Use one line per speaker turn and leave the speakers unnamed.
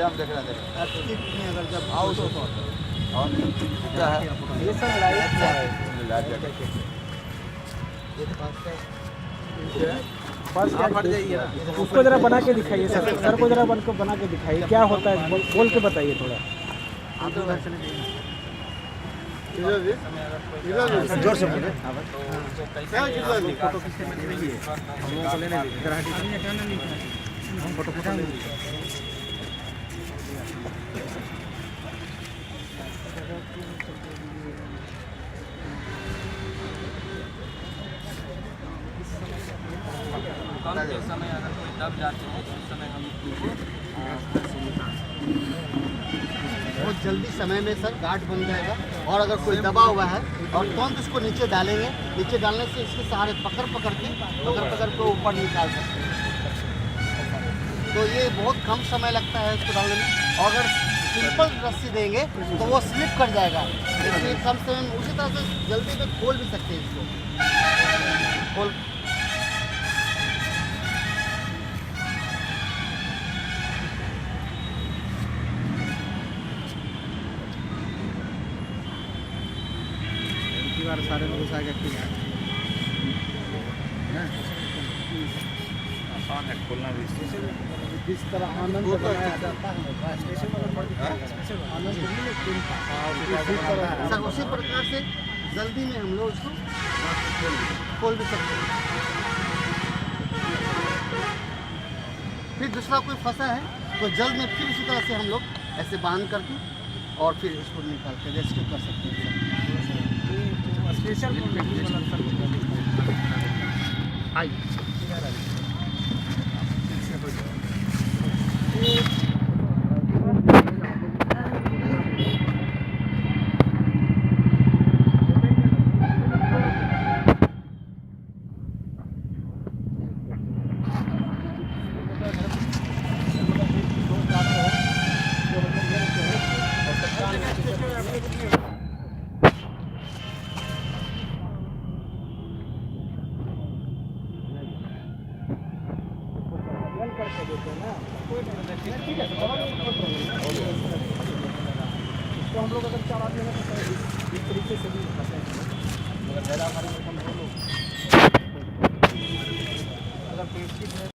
हम देख रहे हैं
में अगर जब आओ तो
और क्या है
ये सर लाइट
बस फट जाइए ना।
उसको जरा बना के दिखाइए सर को जरा बना के दिखाइए क्या होता है बोल के बताइए थोड़ा जोर से बोले फोटो
समय अगर कोई दब जाते हैं तो उस समय हम
बहुत जल्दी समय में सर गांठ बन जाएगा। और अगर कोई दबा हुआ है और तुरंत उसको नीचे डालेंगे, नीचे डालने से इसके सहारे पकड़ के ऊपर निकाल सकते हैं। तो ये बहुत कम समय लगता है इसको डालने में। और अगर सिंपल रस्सी देंगे तो वो स्लिप कर जाएगा, इसलिए कम समय में उसी तरह से जल्दी में खोल भी सकते हैं इसको खोल।
सारे लोग
आसान है खोलना भी।
जिस तरह आनंद बनाया जाता है
सर उसी प्रकार से जल्दी में हम लोग उसको खोल भी सकते हैं। फिर दूसरा कोई फंसा है तो जल्द में फिर उसी तरह से हम लोग ऐसे बांध करके और फिर इसको निकाल के रेस्क्यू कर सकते हैं।
स्पेशल करके देते हैं ना ठीक है तो हम लोग अगर 4 आदमी हैं तो इस तरीके से भी मगर ज़्यादा हमारे अगर कोई